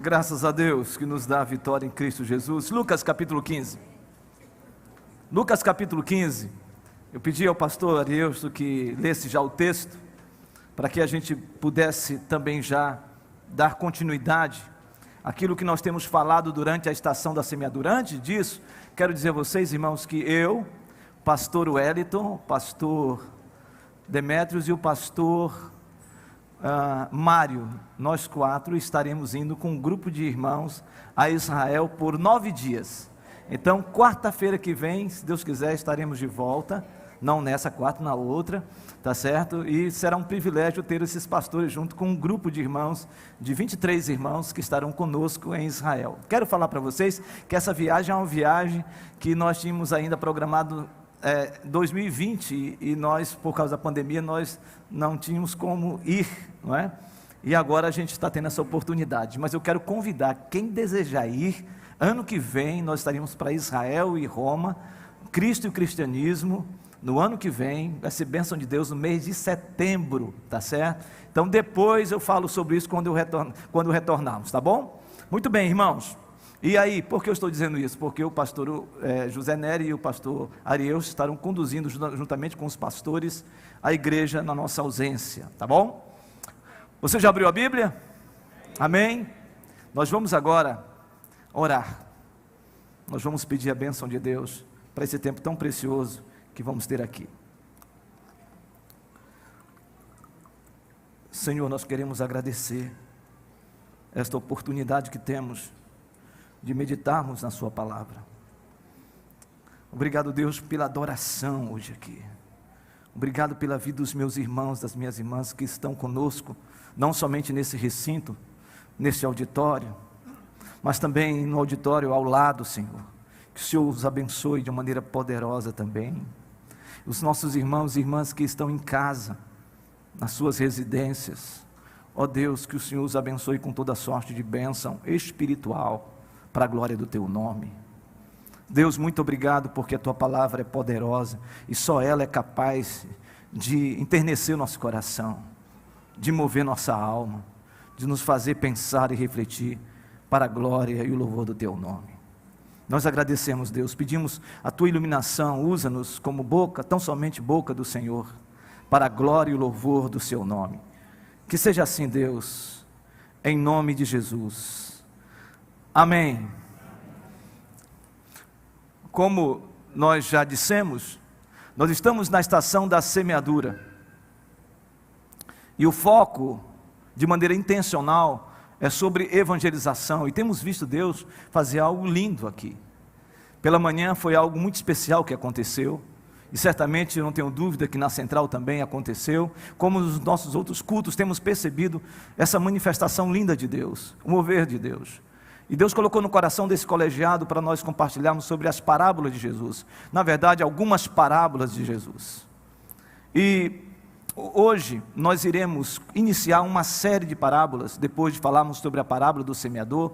Graças a Deus que nos dá a vitória em Cristo Jesus. Lucas capítulo 15. Lucas capítulo 15. Eu pedi ao pastor Arielsto que lesse já o texto, para que a gente pudesse também já dar continuidade àquilo que nós temos falado durante a estação da semeadura. Antes disso, quero dizer a vocês, irmãos, que eu, pastor Wellington, pastor Demétrios e o pastor Mário, nós quatro estaremos indo com um grupo de irmãos a Israel por 9 dias. Então, quarta-feira que vem, se Deus quiser, estaremos de volta, não nessa quarta, na outra, tá certo? E será um privilégio ter esses pastores junto com um grupo de irmãos, de 23 irmãos que estarão conosco em Israel. Quero falar para vocês que essa viagem é uma viagem que nós tínhamos ainda programado 2020, e nós, por causa da pandemia, nós não tínhamos como ir, não é? E agora a gente está tendo essa oportunidade, mas eu quero convidar quem desejar ir. Ano que vem nós estaremos para Israel e Roma, Cristo e o cristianismo, no ano que vem, vai ser bênção de Deus no mês de setembro, tá certo? Então depois eu falo sobre isso quando retornarmos, tá bom? Muito bem, irmãos. E aí, por que eu estou dizendo isso? Porque o pastor José Nery e o pastor Ariel estarão conduzindo, juntamente com os pastores, a igreja na nossa ausência, tá bom? Você já abriu a Bíblia? Amém? Nós vamos agora orar. Nós vamos pedir a bênção de Deus para esse tempo tão precioso que vamos ter aqui. Senhor, nós queremos agradecer esta oportunidade que temos de meditarmos na sua palavra. Obrigado, Deus, pela adoração hoje aqui. Obrigado pela vida dos meus irmãos, das minhas irmãs que estão conosco, não somente nesse recinto, nesse auditório, mas também no auditório ao lado, Senhor. Que o Senhor os abençoe de uma maneira poderosa também. Os nossos irmãos e irmãs que estão em casa, nas suas residências, ó Deus, que o Senhor os abençoe com toda sorte de bênção espiritual, para a glória do Teu nome. Deus, muito obrigado, porque a Tua palavra é poderosa, e só ela é capaz de enternecer o nosso coração, de mover nossa alma, de nos fazer pensar e refletir, para a glória e o louvor do Teu nome. Nós agradecemos, Deus, pedimos a Tua iluminação, usa-nos como boca, tão somente boca do Senhor, para a glória e o louvor do Seu nome. Que seja assim, Deus, em nome de Jesus. Amém. Como nós já dissemos, nós estamos na estação da semeadura, e o foco, de maneira intencional, é sobre evangelização, e temos visto Deus fazer algo lindo aqui. Pela manhã foi algo muito especial que aconteceu, e certamente eu não tenho dúvida que na central também aconteceu. Como nos nossos outros cultos temos percebido essa manifestação linda de Deus, o mover de Deus. E Deus colocou no coração desse colegiado para nós compartilharmos sobre as parábolas de Jesus. Na verdade, algumas parábolas de Jesus. E hoje nós iremos iniciar uma série de parábolas, depois de falarmos sobre a parábola do semeador,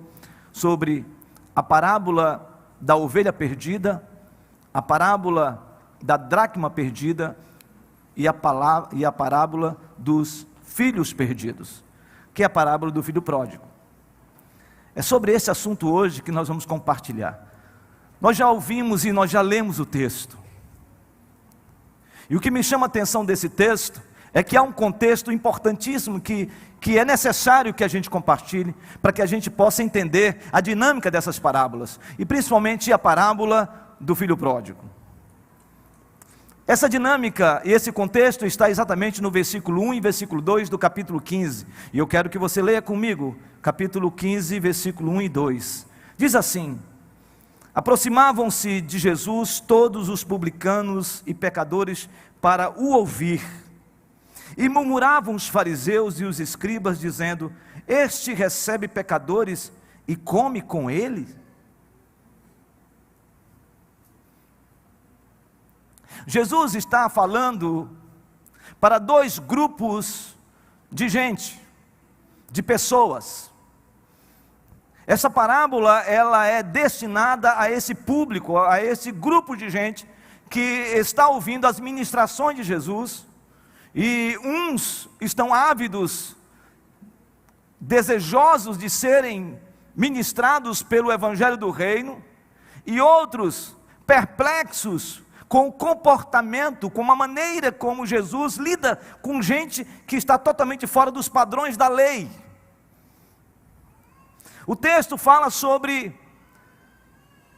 sobre a parábola da ovelha perdida, a parábola da dracma perdida e a parábola dos filhos perdidos, que é a parábola do filho pródigo. É sobre esse assunto hoje que nós vamos compartilhar. Nós já ouvimos e nós já lemos o texto. E o que me chama a atenção desse texto é que há um contexto importantíssimo que é necessário que a gente compartilhe, para que a gente possa entender a dinâmica dessas parábolas, e principalmente a parábola do filho pródigo. Essa dinâmica e esse contexto está exatamente no versículo 1 e versículo 2 do capítulo 15, e eu quero que você leia comigo, capítulo 15, versículo 1 e 2, diz assim: aproximavam-se de Jesus todos os publicanos e pecadores para o ouvir, e murmuravam os fariseus e os escribas, dizendo: este recebe pecadores e come com eles? Jesus está falando para dois grupos de gente, de pessoas. Essa parábola, ela é destinada a esse público, a esse grupo de gente que está ouvindo as ministrações de Jesus, e uns estão ávidos, desejosos de serem ministrados pelo Evangelho do Reino, e outros perplexos com o comportamento, com a maneira como Jesus lida com gente que está totalmente fora dos padrões da lei. O texto fala sobre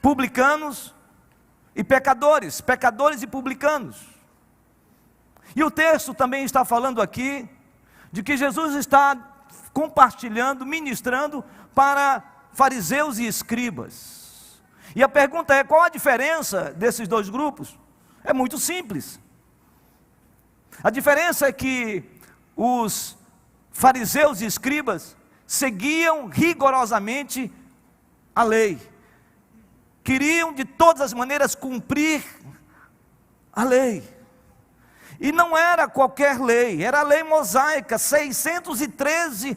publicanos e pecadores, pecadores e publicanos. E o texto também está falando aqui de que Jesus está compartilhando, ministrando para fariseus e escribas. E a pergunta é: qual a diferença desses dois grupos? É muito simples. A diferença é que os fariseus e escribas seguiam rigorosamente a lei, queriam de todas as maneiras cumprir a lei, e não era qualquer lei, era a lei mosaica, 613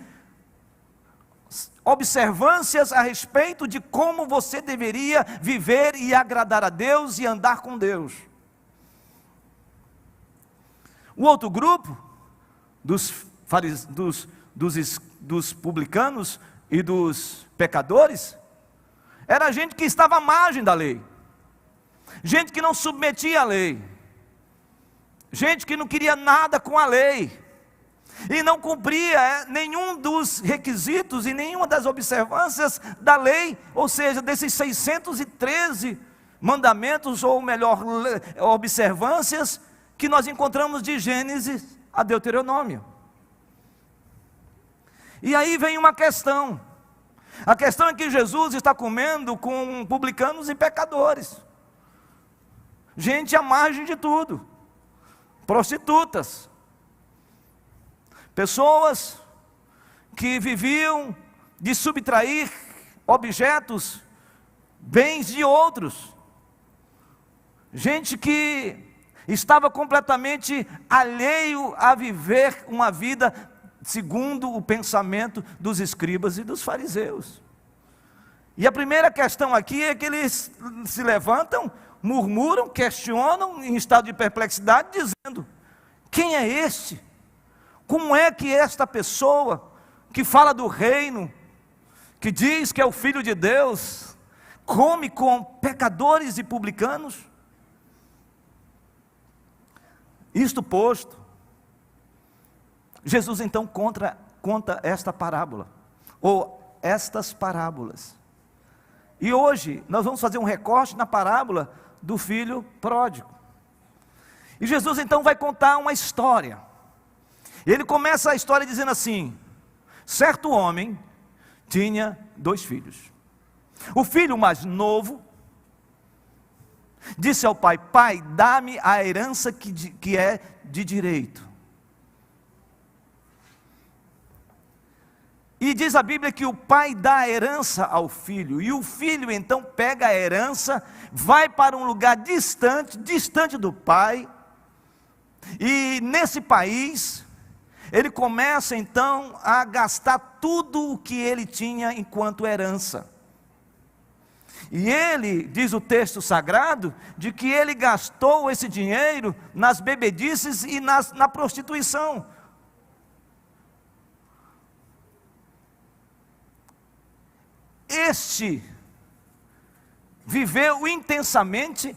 observâncias a respeito de como você deveria viver e agradar a Deus e andar com Deus. O outro grupo, dos publicanos e dos pecadores, era gente que estava à margem da lei, gente que não submetia à lei, gente que não queria nada com a lei, e não cumpria nenhum dos requisitos e nenhuma das observâncias da lei, ou seja, desses 613 mandamentos, ou melhor, observâncias, que nós encontramos de Gênesis a Deuteronômio. E aí vem uma questão. A questão é que Jesus está comendo com publicanos e pecadores, gente à margem de tudo, prostitutas, pessoas que viviam de subtrair objetos, bens de outros, gente que estava completamente alheio a viver uma vida segundo o pensamento dos escribas e dos fariseus. E a primeira questão aqui é que eles se levantam, murmuram, questionam em estado de perplexidade, dizendo: quem é este? Como é que esta pessoa que fala do reino, que diz que é o Filho de Deus, come com pecadores e publicanos? Isto posto, Jesus então conta esta parábola, ou estas parábolas. E hoje nós vamos fazer um recorte na parábola do filho pródigo. E Jesus então vai contar uma história. Ele começa a história dizendo assim: certo homem tinha 2 filhos. O filho mais novo disse ao pai: pai, dá-me a herança que é de direito. E diz a Bíblia que o pai dá a herança ao filho, e o filho então pega a herança, vai para um lugar distante do pai, e nesse país, ele começa então a gastar tudo o que ele tinha enquanto herança. E ele, diz o texto sagrado, de que ele gastou esse dinheiro nas bebedices e na prostituição. Este viveu intensamente,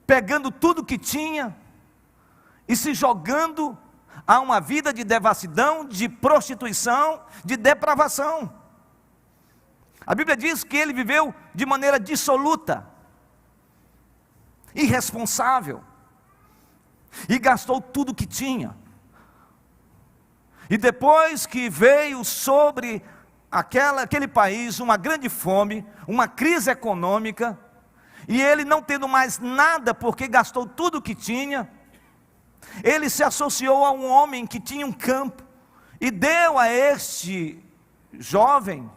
pegando tudo que tinha e se jogando a uma vida de devassidão, de prostituição, de depravação. A Bíblia diz que ele viveu de maneira dissoluta, irresponsável, e gastou tudo que tinha. E depois que veio sobre aquele país uma grande fome, uma crise econômica, e ele não tendo mais nada porque gastou tudo que tinha, ele se associou a um homem que tinha um campo, e deu a este jovem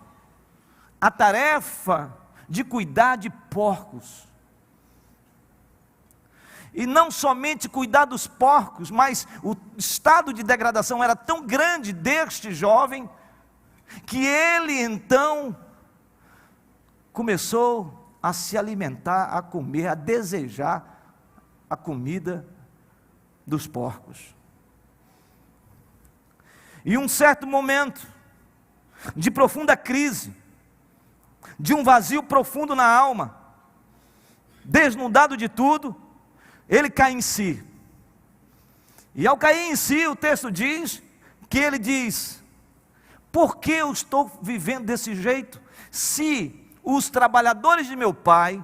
a tarefa de cuidar de porcos. E não somente cuidar dos porcos, mas o estado de degradação era tão grande deste jovem, que ele então começou a se alimentar, a comer, a desejar a comida dos porcos. E um certo momento, de profunda crise, de um vazio profundo na alma. Desnudado de tudo, ele cai em si. E ao cair em si, o texto diz que ele diz: por que eu estou vivendo desse jeito? Se os trabalhadores de meu pai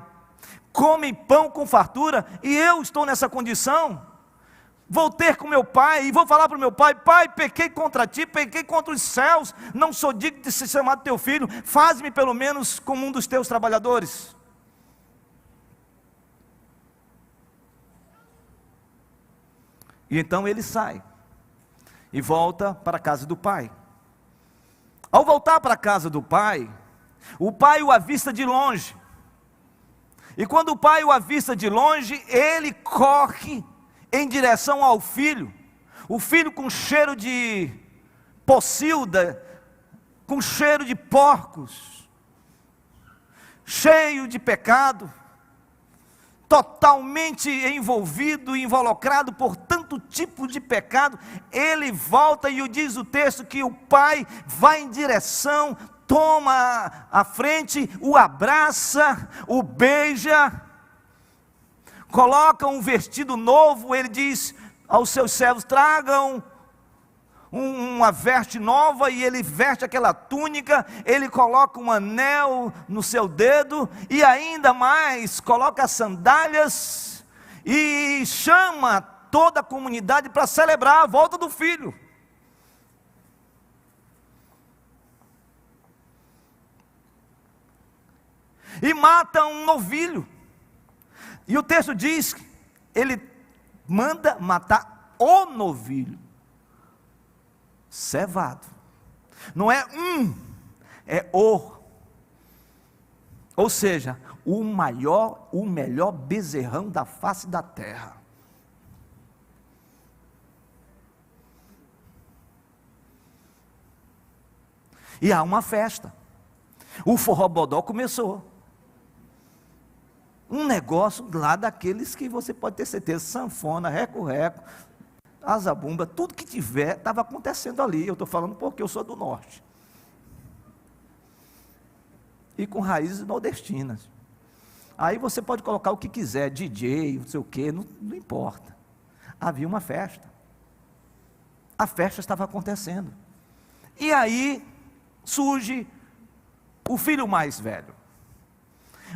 comem pão com fartura e eu estou nessa condição, vou ter com meu pai e vou falar para o meu pai: pai, pequei contra ti, pequei contra os céus, não sou digno de ser chamado teu filho, faz-me pelo menos como um dos teus trabalhadores. E então ele sai e volta para a casa do pai. Ao voltar para a casa do pai, o pai o avista de longe. E quando o pai o avista de longe, ele corre em direção ao filho. O filho com cheiro de pocilda, com cheiro de porcos, cheio de pecado, totalmente envolvido, involucrado por tanto tipo de pecado. Ele volta e diz o texto que o pai vai em direção, toma a frente, o abraça, o beija, coloca um vestido novo. Ele diz aos seus servos: tragam uma veste nova, e ele veste aquela túnica, ele coloca um anel no seu dedo, e ainda mais, coloca sandálias, e chama toda a comunidade para celebrar a volta do filho. E mata um novilho, e o texto diz que ele manda matar o novilho, cevado, não é é o, ou seja, o maior, o melhor bezerrão da face da terra. E há uma festa, o forrobodó começou, um negócio lá daqueles que você pode ter certeza, sanfona, reco-reco, azabumba, tudo que tiver, estava acontecendo ali. Eu estou falando porque eu sou do norte, e com raízes nordestinas. Aí você pode colocar o que quiser, DJ, não sei o que, não importa. Havia uma festa, a festa estava acontecendo, e aí surge o filho mais velho.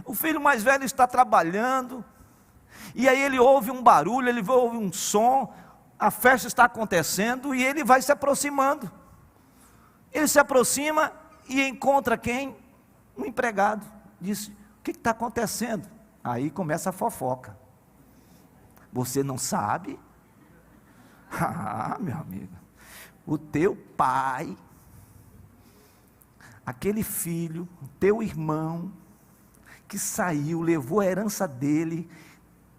O filho mais velho está trabalhando, e aí ele ouve um barulho, ele ouve um som, a festa está acontecendo, e ele vai se aproximando. Ele se aproxima e encontra quem? Um empregado. Diz: o que está acontecendo? Aí começa a fofoca. Você não sabe? Ah, meu amigo, o teu pai, aquele filho, o teu irmão, que saiu, levou a herança dele,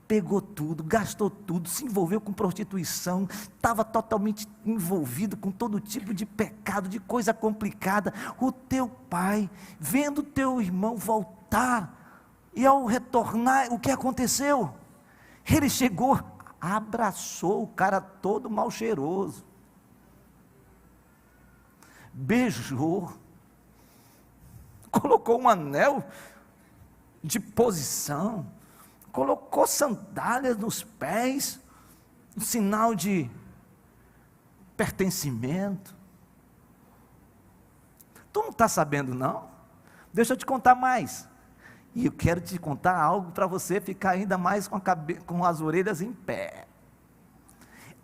pegou tudo, gastou tudo, se envolveu com prostituição, estava totalmente envolvido com todo tipo de pecado, de coisa complicada. O teu pai, vendo o teu irmão voltar, e ao retornar, o que aconteceu? Ele chegou, abraçou o cara todo mal cheiroso, beijou, colocou um anel de posição, colocou sandálias nos pés, um sinal de pertencimento. Tu não está sabendo não? Deixa eu te contar mais, e eu quero te contar algo para você ficar ainda mais com as orelhas em pé.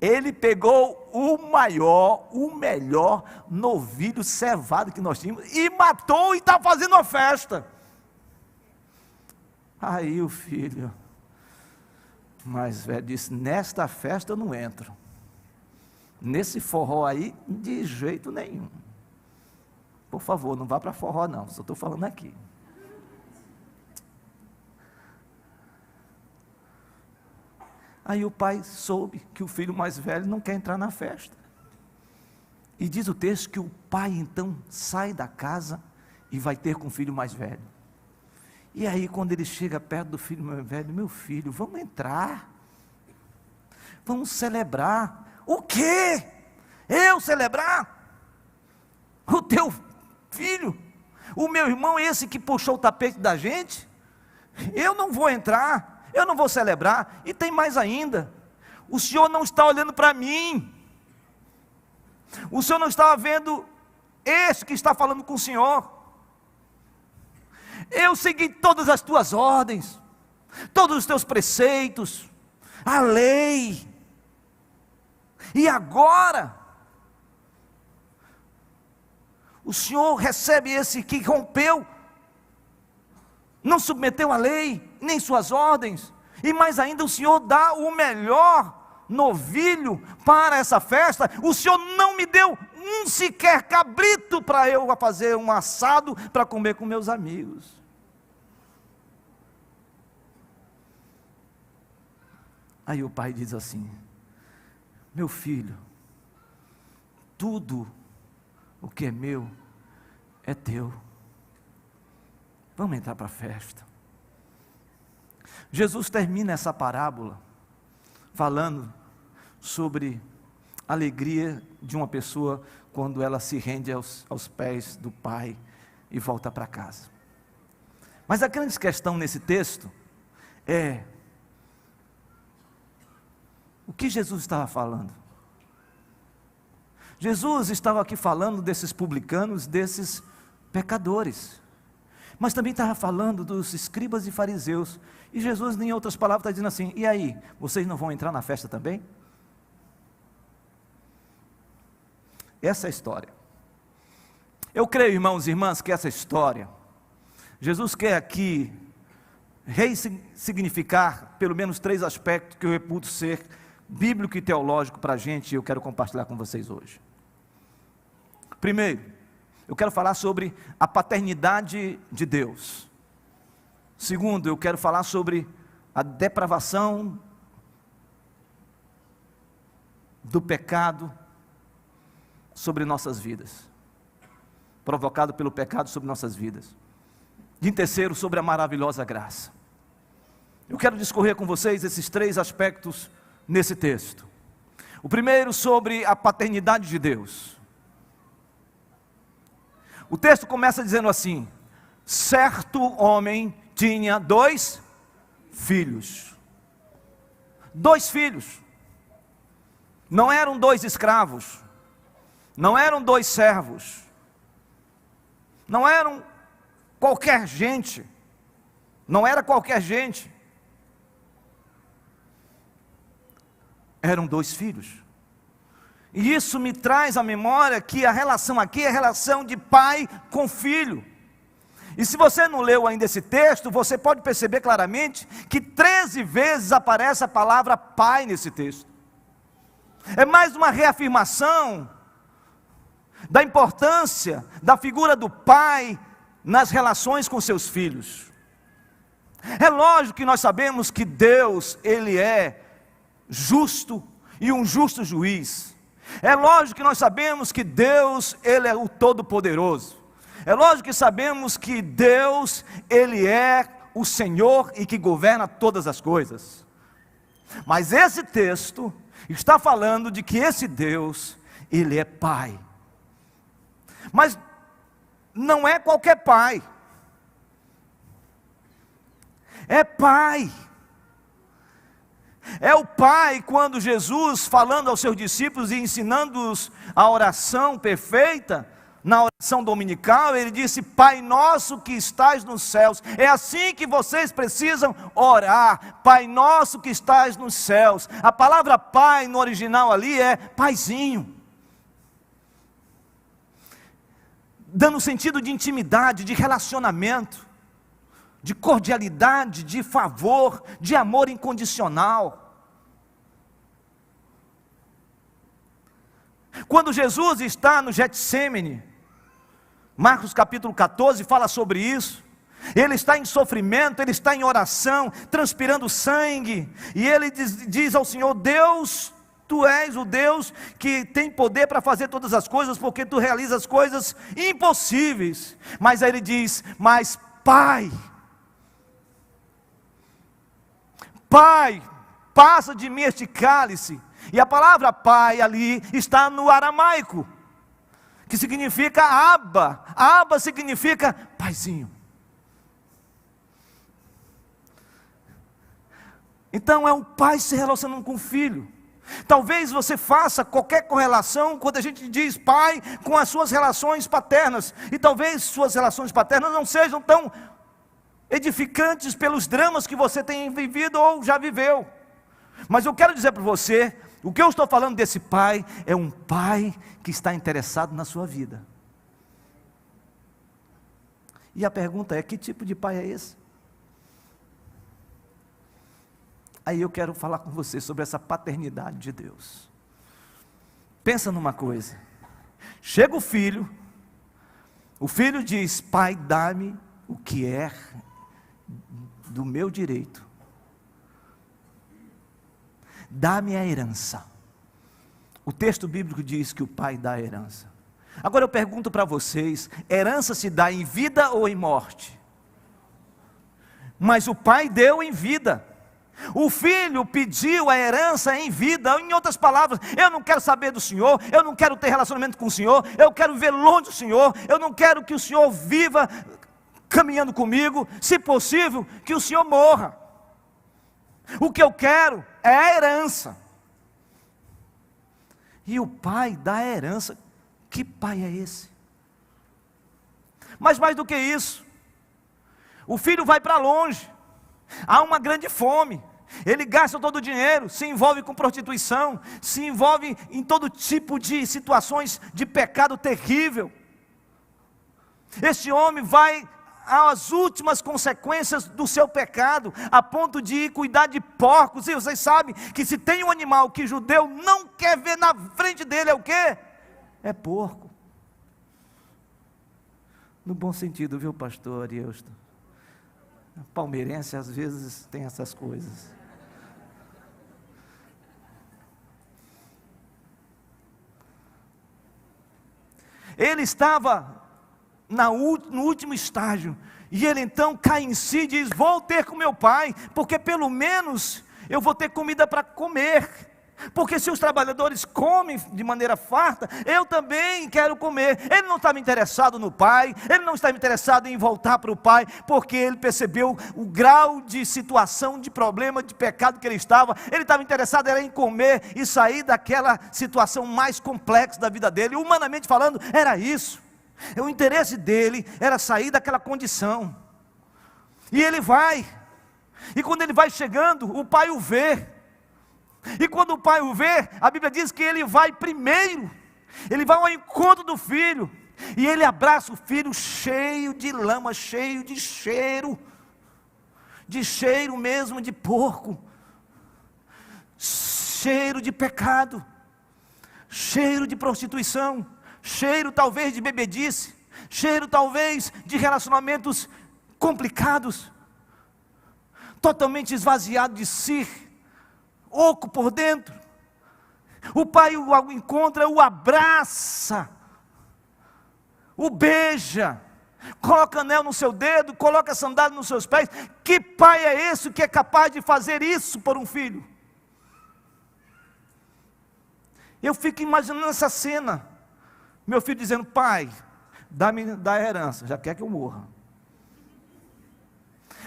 Ele pegou o maior, o melhor novilho cevado que nós tínhamos, e matou, e está fazendo uma festa. Aí o filho mais velho disse: nesta festa eu não entro, nesse forró aí, de jeito nenhum. Por favor, não vá para forró não, só estou falando aqui. Aí o pai soube que o filho mais velho não quer entrar na festa, e diz o texto que o pai então sai da casa e vai ter com o filho mais velho. E aí quando ele chega perto do filho mais velho: meu filho, vamos entrar, vamos celebrar. O quê? Eu celebrar? O teu filho, o meu irmão, esse que puxou o tapete da gente, eu não vou entrar, eu não vou celebrar. E tem mais ainda, o Senhor não está olhando para mim, o Senhor não está vendo esse que está falando com o Senhor. Eu segui todas as tuas ordens, todos os teus preceitos, a lei, e agora o Senhor recebe esse que rompeu, não submeteu à lei, nem suas ordens, e mais ainda o Senhor dá o melhor novilho para essa festa. O Senhor não me deu um sequer cabrito para eu fazer um assado para comer com meus amigos. Aí o pai diz assim: meu filho, tudo o que é meu é teu, vamos entrar para a festa. Jesus termina essa parábola falando sobre a alegria de uma pessoa quando ela se rende aos pés do Pai e volta para casa. Mas a grande questão nesse texto é: o que Jesus estava falando? Jesus estava aqui falando desses publicanos, desses pecadores, mas também estava falando dos escribas e fariseus. E Jesus, em outras palavras, está dizendo assim: e aí, vocês não vão entrar na festa também? Essa é a história. Eu creio, irmãos e irmãs, que essa história, Jesus quer aqui ressignificar pelo menos 3 aspectos que eu reputo ser bíblico e teológico para a gente, e eu quero compartilhar com vocês hoje. Primeiro, eu quero falar sobre a paternidade de Deus. Segundo, eu quero falar sobre a depravação do pecado sobre nossas vidas, provocado pelo pecado sobre nossas vidas. E em terceiro, sobre a maravilhosa graça. Eu quero discorrer com vocês esses 3 aspectos nesse texto. O primeiro, sobre a paternidade de Deus. O texto começa dizendo assim: certo homem tinha 2 filhos. 2 filhos. Não eram 2 escravos, não eram 2 servos, não eram qualquer gente, não era qualquer gente, eram 2 filhos. E isso me traz à memória que a relação aqui é a relação de pai com filho. E se você não leu ainda esse texto, você pode perceber claramente que 13 vezes aparece a palavra pai nesse texto. É mais uma reafirmação da importância da figura do pai nas relações com seus filhos. É lógico que nós sabemos que Deus, Ele é justo e um justo juiz. É lógico que nós sabemos que Deus, Ele é o Todo-Poderoso. É lógico que sabemos que Deus, Ele é o Senhor e que governa todas as coisas. Mas esse texto está falando de que esse Deus, Ele é Pai. Mas não é qualquer pai. É Pai. É o Pai quando Jesus, falando aos seus discípulos e ensinando-os a oração perfeita, na oração dominical, ele disse: Pai nosso que estás nos céus. É assim que vocês precisam orar: Pai nosso que estás nos céus. A palavra pai no original ali é paizinho, dando sentido de intimidade, de relacionamento, de cordialidade, de favor, de amor incondicional. Quando Jesus está no Getsêmani, Marcos capítulo 14 fala sobre isso. Ele está em sofrimento, ele está em oração, transpirando sangue, e ele diz ao Senhor: Deus, Tu és o Deus que tem poder para fazer todas as coisas, porque Tu realizas coisas impossíveis. Mas aí ele diz: mas Pai, Pai, passa de mim este cálice. E a palavra pai ali está no aramaico. que significa Abba. Abba significa paizinho. Então é um pai se relacionando com o filho. Talvez você faça qualquer correlação quando a gente diz pai com as suas relações paternas. E talvez suas relações paternas não sejam tão edificantes pelos dramas que você tem vivido ou já viveu. Mas eu quero dizer para você, o que eu estou falando desse pai é um pai que está interessado na sua vida. E a pergunta é: que tipo de pai é esse? Aí eu quero falar com você sobre essa paternidade de Deus. Pensa numa coisa. Chega o filho diz: pai, dá-me o que é do meu direito. Dá-me a herança. O texto bíblico diz que o pai dá a herança. Agora eu pergunto para vocês: herança se dá em vida ou em morte? Mas o pai deu em vida. O filho pediu a herança em vida. Em outras palavras, eu não quero saber do Senhor, eu não quero ter relacionamento com o Senhor, eu quero viver longe do Senhor, eu não quero que o Senhor viva caminhando comigo, se possível, que o Senhor morra. O que eu quero é a herança. E o pai dá a herança. Que pai é esse? Mas mais do que isso, o filho vai para longe. Há uma grande fome, ele gasta todo o dinheiro, se envolve com prostituição, se envolve em todo tipo de situações de pecado terrível. Este homem vai às últimas consequências do seu pecado, a ponto de ir cuidar de porcos. E vocês sabem que se tem um animal que judeu não quer ver na frente dele, é o quê? É porco. No bom sentido, viu, pastor Arielsto? Palmeirense às vezes tem essas coisas. Ele estava no último estágio, e ele então cai em si e diz: vou ter com meu pai, porque pelo menos eu vou ter comida para comer. Porque se os trabalhadores comem de maneira farta, eu também quero comer. Ele não estava interessado no pai, ele não estava interessado em voltar para o pai, porque ele percebeu o grau de situação, de problema, de pecado que ele estava interessado era em comer e sair daquela situação mais complexa da vida dele. Humanamente falando, era isso. O interesse dele era sair daquela condição. E ele vai, e quando ele vai chegando, o pai o vê. E quando o pai o vê, a Bíblia diz que ele vai primeiro, ele vai ao encontro do filho, e ele abraça o filho cheio de lama, cheio de cheiro mesmo de porco, cheiro de pecado, cheiro de prostituição, cheiro talvez de bebedice, cheiro talvez de relacionamentos complicados, totalmente esvaziado de si, oco por dentro. O pai o encontra, o abraça, o beija, coloca anel no seu dedo, coloca sandália nos seus pés. Que pai é esse que é capaz de fazer isso por um filho? Eu fico imaginando essa cena, meu filho dizendo: pai, dá-me a herança, já quer que eu morra,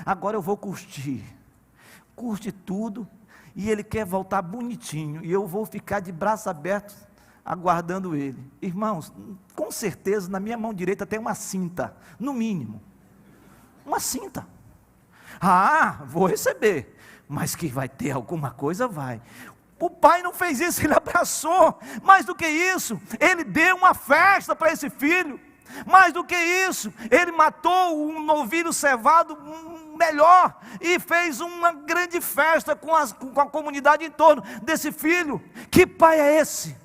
agora eu vou curte tudo, e ele quer voltar bonitinho, e eu vou ficar de braços abertos, aguardando ele. Irmãos, com certeza na minha mão direita tem uma cinta, no mínimo, uma cinta. Vou receber, mas que vai ter alguma coisa, vai. O pai não fez isso, ele abraçou. Mais do que isso, ele deu uma festa para esse filho. Mais do que isso, ele matou um novilho cevado melhor e fez uma grande festa com a comunidade em torno desse filho. Que pai é esse?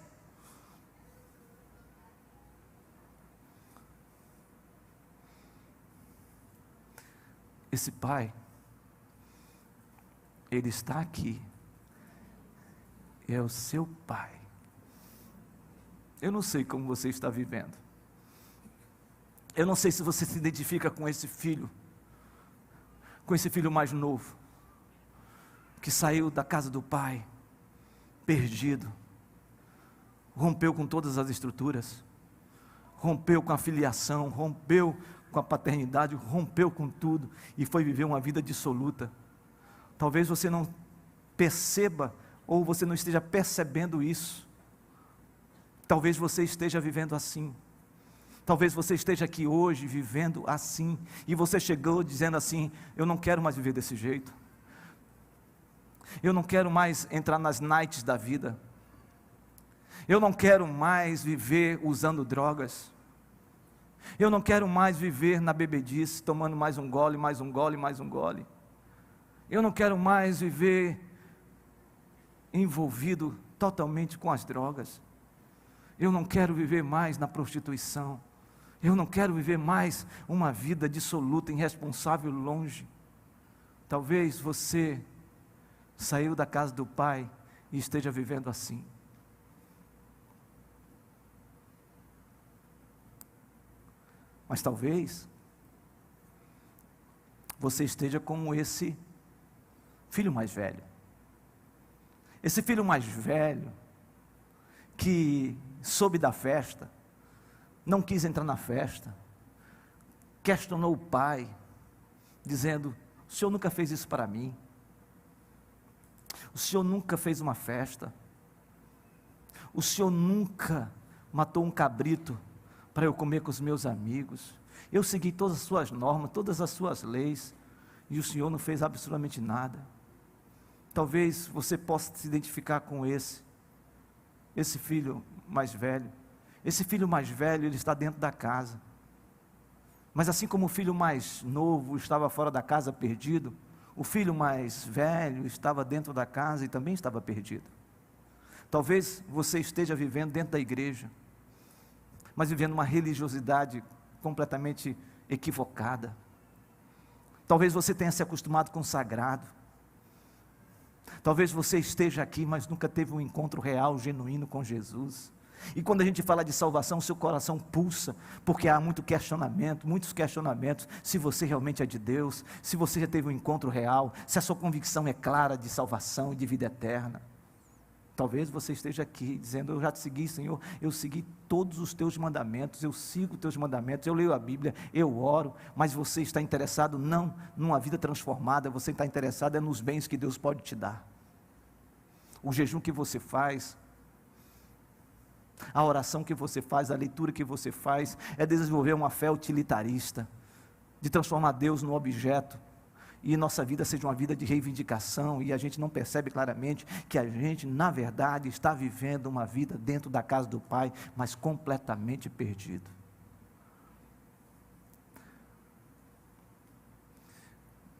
Esse pai, ele está aqui, é o seu pai. Eu não sei como você está vivendo, eu não sei se você se identifica com esse filho mais novo, que saiu da casa do pai, perdido, rompeu com todas as estruturas, rompeu com a filiação, rompeu com a paternidade, rompeu com tudo e foi viver uma vida dissoluta. Talvez você não perceba ou você não esteja percebendo isso. Talvez você esteja vivendo assim. Talvez você esteja aqui hoje vivendo assim e você chegou dizendo assim: eu não quero mais viver desse jeito. Eu não quero mais entrar nas nights da vida. Eu não quero mais viver usando drogas. Eu não quero mais viver na bebedice, tomando mais um gole, mais um gole, mais um gole. Eu não quero mais viver envolvido totalmente com as drogas. Eu não quero viver mais na prostituição. Eu não quero viver mais uma vida dissoluta, irresponsável, longe. Talvez você saiu da casa do Pai e esteja vivendo assim. Mas talvez você esteja como esse filho mais velho. Esse filho mais velho que soube da festa, não quis entrar na festa, questionou o pai, dizendo: o senhor nunca fez isso para mim, o senhor nunca fez uma festa, o senhor nunca matou um cabrito para eu comer com os meus amigos, eu segui todas as suas normas, todas as suas leis, e o senhor não fez absolutamente nada. Talvez você possa se identificar com esse filho mais velho. Esse filho mais velho, ele está dentro da casa, mas assim como o filho mais novo estava fora da casa perdido, o filho mais velho estava dentro da casa e também estava perdido. Talvez você esteja vivendo dentro da igreja, mas vivendo uma religiosidade completamente equivocada. Talvez você tenha se acostumado com o sagrado. Talvez você esteja aqui, mas nunca teve um encontro real, genuíno com Jesus. E quando a gente fala de salvação, seu coração pulsa, porque há muitos questionamentos, se você realmente é de Deus, se você já teve um encontro real, se a sua convicção é clara de salvação e de vida eterna. Talvez você esteja aqui dizendo: eu já te segui, Senhor, eu segui todos os teus mandamentos, eu sigo os teus mandamentos, eu leio a Bíblia, eu oro, mas você está interessado não numa vida transformada, você está interessado nos bens que Deus pode te dar. O jejum que você faz, a oração que você faz, a leitura que você faz, é desenvolver uma fé utilitarista, de transformar Deus no objeto, e nossa vida seja uma vida de reivindicação, e a gente não percebe claramente que a gente, na verdade, está vivendo uma vida dentro da casa do Pai, mas completamente perdido.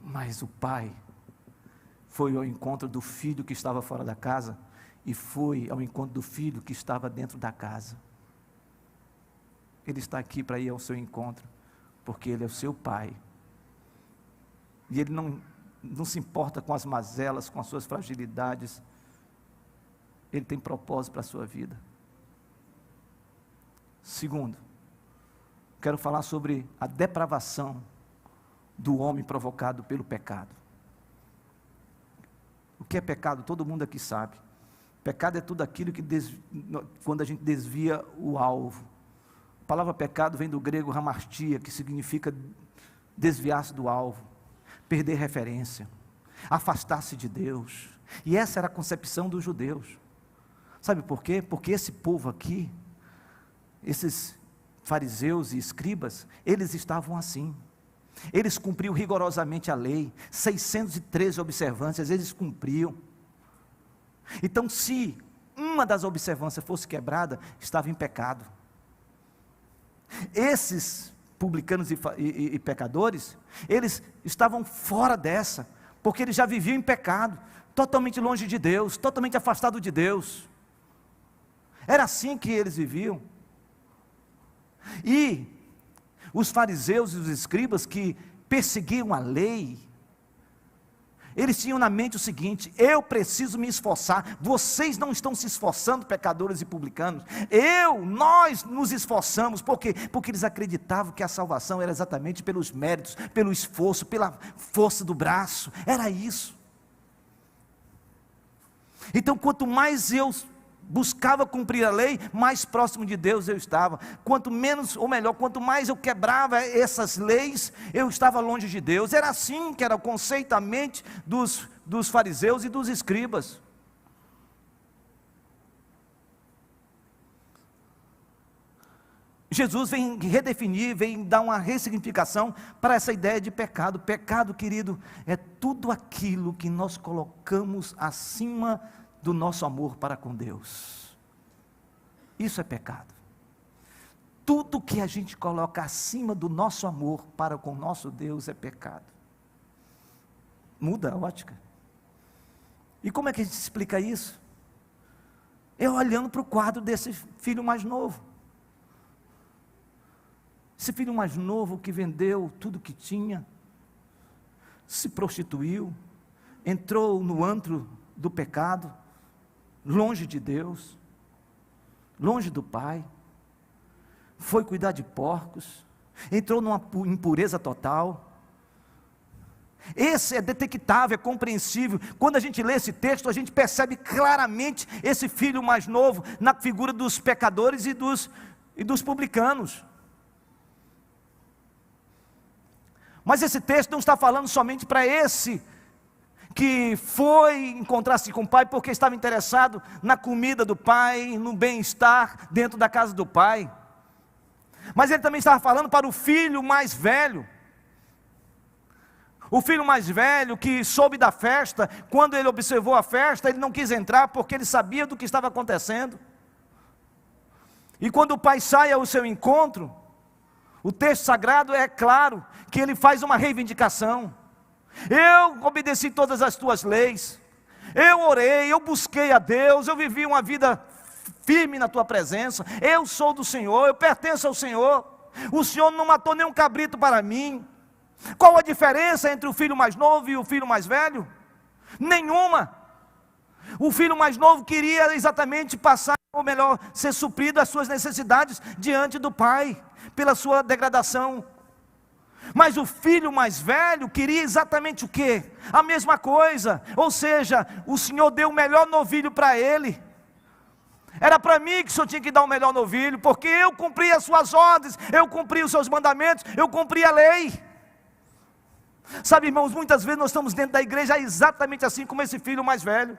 Mas o pai foi ao encontro do filho que estava fora da casa, e foi ao encontro do filho que estava dentro da casa. Ele está aqui para ir ao seu encontro, porque Ele é o seu pai. E Ele não se importa com as mazelas, com as suas fragilidades. Ele tem propósito para a sua vida. Segundo, quero falar sobre a depravação do homem provocado pelo pecado. O que é pecado? Todo mundo aqui sabe. Pecado é tudo aquilo que quando a gente desvia o alvo. A palavra pecado vem do grego hamartia, que significa desviar-se do alvo, perder referência, afastar-se de Deus. E essa era a concepção dos judeus. Sabe por quê? Porque esse povo aqui, esses fariseus e escribas, eles estavam assim. Eles cumpriam rigorosamente a lei, 613 observâncias, eles cumpriam. Então, se uma das observâncias fosse quebrada, estava em pecado. Esses publicanos e pecadores, eles estavam fora dessa, porque eles já viviam em pecado, totalmente longe de Deus, totalmente afastado de Deus. Era assim que eles viviam. E os fariseus e os escribas que perseguiam a lei, eles tinham na mente o seguinte: eu preciso me esforçar, vocês não estão se esforçando, pecadores e publicanos, nós nos esforçamos. Por quê? Porque eles acreditavam que a salvação era exatamente pelos méritos, pelo esforço, pela força do braço, era isso. Então, quanto mais eu buscava cumprir a lei, mais próximo de Deus eu estava. Quanto menos, ou melhor, quanto mais eu quebrava essas leis, eu estava longe de Deus. Era assim que era o conceito, a mente dos fariseus e dos escribas. Jesus vem redefinir, vem dar uma ressignificação para essa ideia de pecado. Pecado, querido, é tudo aquilo que nós colocamos acima do nosso amor para com Deus. Isso é pecado. Tudo que a gente coloca acima do nosso amor para com o nosso Deus é pecado. Muda a ótica. E como é que a gente explica isso? É olhando para o quadro desse filho mais novo. Esse filho mais novo que vendeu tudo que tinha, se prostituiu, entrou no antro do pecado, longe de Deus, longe do Pai, foi cuidar de porcos, entrou numa impureza total. Esse é detectável, é compreensível. Quando a gente lê esse texto, a gente percebe claramente esse filho mais novo na figura dos pecadores e dos publicanos. Mas esse texto não está falando somente para esse que foi encontrar-se com o pai porque estava interessado na comida do pai, no bem-estar dentro da casa do pai. Mas ele também estava falando para o filho mais velho. O filho mais velho que soube da festa, quando ele observou a festa, ele não quis entrar porque ele sabia do que estava acontecendo. E quando o pai sai ao seu encontro, o texto sagrado é claro que ele faz uma reivindicação. Eu obedeci todas as tuas leis, eu orei, eu busquei a Deus, eu vivi uma vida firme na tua presença, eu sou do Senhor, eu pertenço ao Senhor, o Senhor não matou nenhum cabrito para mim. Qual a diferença entre o filho mais novo e o filho mais velho? Nenhuma. O filho mais novo queria exatamente passar, ou melhor, ser suprido as suas necessidades diante do pai, pela sua degradação. Mas o filho mais velho queria exatamente o quê? A mesma coisa, ou seja, o Senhor deu o melhor novilho para ele. Era para mim que o Senhor tinha que dar o melhor novilho, porque eu cumpri as suas ordens, eu cumpri os seus mandamentos, eu cumpri a lei. Sabe, irmãos, muitas vezes nós estamos dentro da igreja exatamente assim como esse filho mais velho.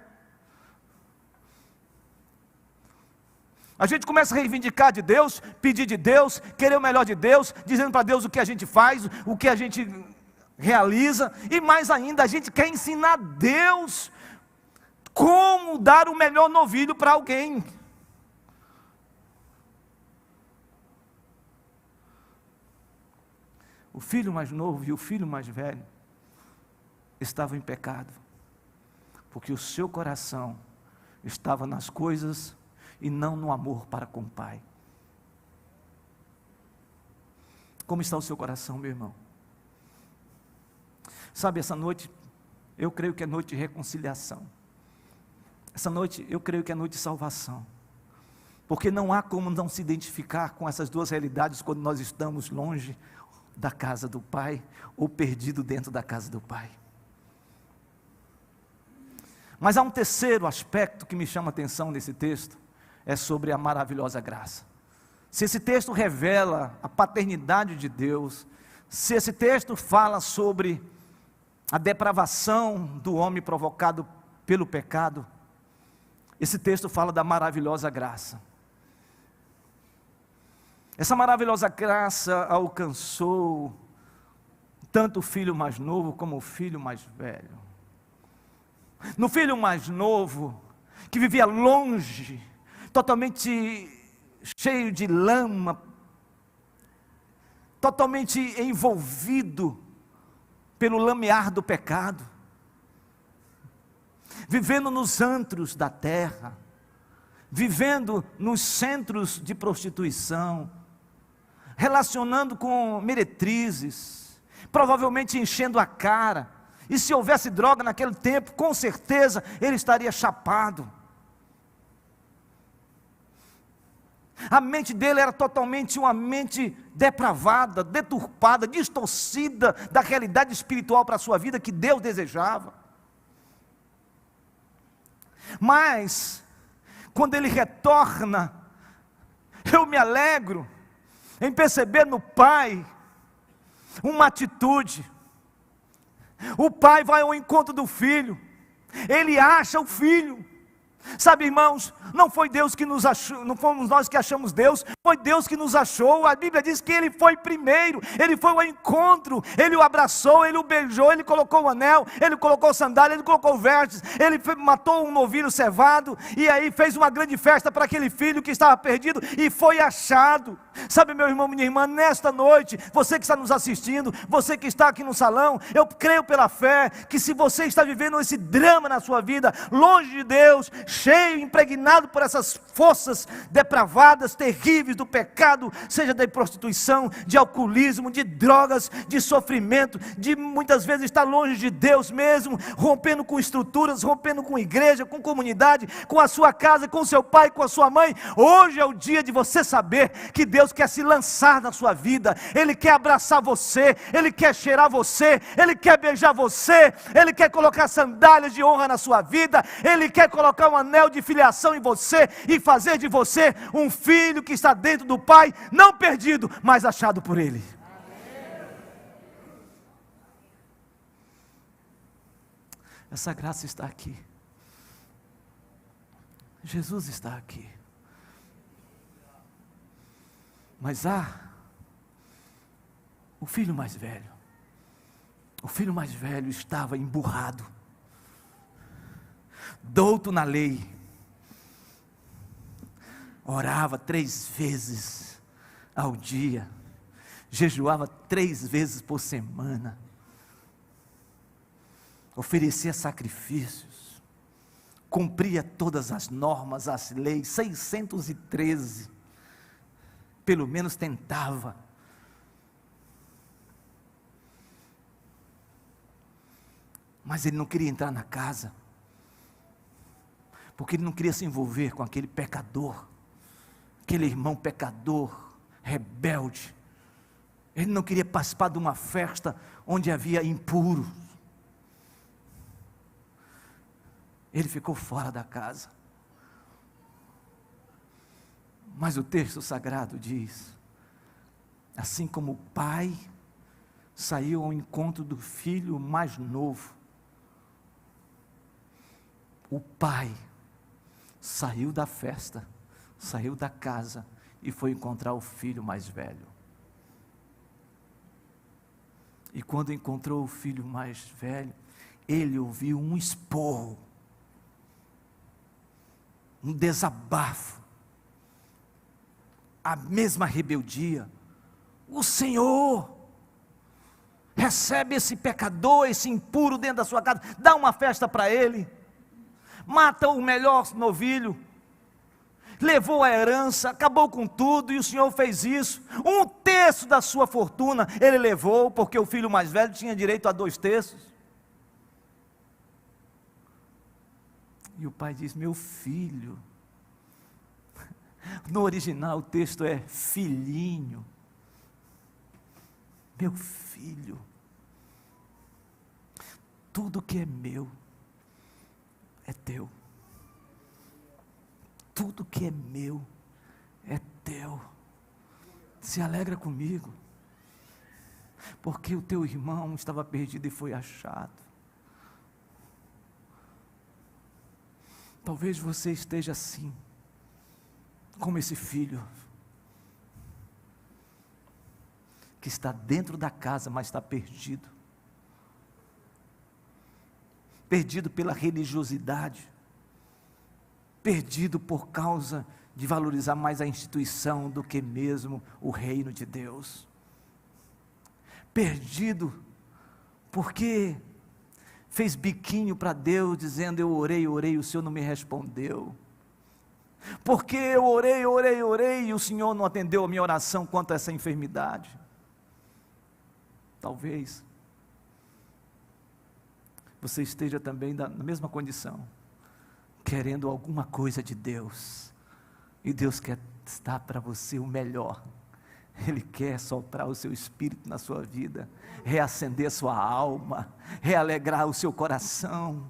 A gente começa a reivindicar de Deus, pedir de Deus, querer o melhor de Deus, dizendo para Deus o que a gente faz, o que a gente realiza, e mais ainda, a gente quer ensinar Deus como dar o melhor novilho para alguém. O filho mais novo e o filho mais velho estavam em pecado, porque o seu coração estava nas coisas e não no amor para com o Pai. Como está o seu coração, meu irmão? Sabe, essa noite, eu creio que é noite de reconciliação. Essa noite, eu creio que é noite de salvação. Porque não há como não se identificar com essas duas realidades quando nós estamos longe da casa do Pai ou perdido dentro da casa do Pai. Mas há um terceiro aspecto que me chama a atenção nesse texto, é sobre a maravilhosa graça. Se esse texto revela a paternidade de Deus, se esse texto fala sobre a depravação do homem provocado pelo pecado, esse texto fala da maravilhosa graça. Essa maravilhosa graça alcançou tanto o filho mais novo como o filho mais velho. No filho mais novo, que vivia longe, totalmente cheio de lama, totalmente envolvido pelo lamear do pecado, vivendo nos antros da terra, vivendo nos centros de prostituição, relacionando com meretrizes, provavelmente enchendo a cara, e se houvesse droga naquele tempo, com certeza ele estaria chapado. A mente dele era totalmente uma mente depravada, deturpada, distorcida da realidade espiritual para a sua vida que Deus desejava. Mas, quando Ele retorna, eu me alegro em perceber no Pai uma atitude. O Pai vai ao encontro do Filho, Ele acha o Filho. Sabe, irmãos, não foi Deus que nos achou, não fomos nós que achamos Deus, foi Deus que nos achou. A Bíblia diz que Ele foi primeiro, Ele foi ao encontro, Ele o abraçou, Ele o beijou, Ele colocou o anel, Ele colocou sandália, Ele colocou vestes, Ele matou um novilho cevado, e aí fez uma grande festa para aquele filho que estava perdido, e foi achado. Sabe, meu irmão, minha irmã, nesta noite, você que está nos assistindo, você que está aqui no salão, eu creio pela fé, que se você está vivendo esse drama na sua vida, longe de Deus, cheio, impregnado por essas forças depravadas, terríveis do pecado, seja da prostituição, de alcoolismo, de drogas, de sofrimento, de muitas vezes estar longe de Deus mesmo, rompendo com estruturas, rompendo com igreja, com comunidade, com a sua casa, com o seu pai, com a sua mãe. Hoje é o dia de você saber que Deus quer se lançar na sua vida, Ele quer abraçar você, Ele quer cheirar você, Ele quer beijar você, Ele quer colocar sandálias de honra na sua vida, Ele quer colocar um anel de filiação em você e fazer de você um filho que está dentro do Pai, não perdido, mas achado por Ele. Essa graça está aqui. Jesus está aqui. Mas o filho mais velho. O filho mais velho estava emburrado, douto na lei, orava 3 vezes ao dia, jejuava 3 vezes por semana, oferecia sacrifícios, cumpria todas as normas, as leis, 613, pelo menos tentava. Mas ele não queria entrar na casa, porque ele não queria se envolver com aquele pecador, aquele irmão pecador, rebelde. Ele não queria participar de uma festa onde havia impuros. Ele ficou fora da casa. Mas o texto sagrado diz, assim como o pai saiu ao encontro do filho mais novo, o pai saiu da festa, saiu da casa e foi encontrar o filho mais velho. E quando encontrou o filho mais velho, ele ouviu um esporro, um desabafo, a mesma rebeldia. O Senhor recebe esse pecador, esse impuro dentro da sua casa, dá uma festa para ele, mata o melhor novilho, levou a herança, acabou com tudo, e o Senhor fez isso. 1/3 da sua fortuna ele levou, porque o filho mais velho tinha direito a 2/3. E o pai diz: meu filho. No original o texto é filhinho. Meu filho, tudo que é meu é teu. Tudo que é meu é teu. Se alegra comigo, porque o teu irmão estava perdido e foi achado. Talvez você esteja assim, como esse filho, que está dentro da casa, mas está perdido. Perdido pela religiosidade, perdido por causa de valorizar mais a instituição do que mesmo o reino de Deus. Perdido porque fez biquinho para Deus, dizendo: eu orei, orei, o Senhor não me respondeu. Porque eu orei, orei, orei, e o Senhor não atendeu a minha oração quanto a essa enfermidade. Talvez você esteja também na mesma condição, querendo alguma coisa de Deus, e Deus quer dar para você o melhor. Ele quer soprar o seu espírito na sua vida, reacender a sua alma, realegrar o seu coração.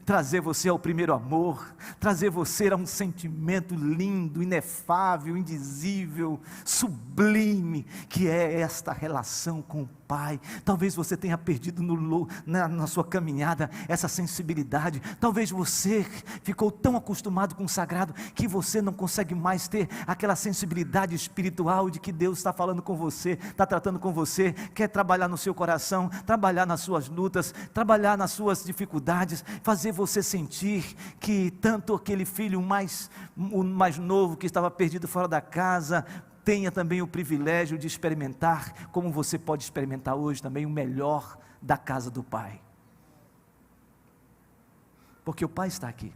trazer você ao primeiro amor, trazer você a um sentimento lindo, inefável, indizível, sublime, que é esta relação com o Pai. Talvez você tenha perdido na sua caminhada essa sensibilidade. Talvez você ficou tão acostumado com o sagrado que você não consegue mais ter aquela sensibilidade espiritual de que Deus está falando com você, está tratando com você, quer trabalhar no seu coração, trabalhar nas suas lutas, trabalhar nas suas dificuldades, fazer você sentir que tanto aquele filho o mais novo que estava perdido fora da casa, tenha também o privilégio de experimentar, como você pode experimentar hoje também, o melhor da casa do Pai. Porque o Pai está aqui.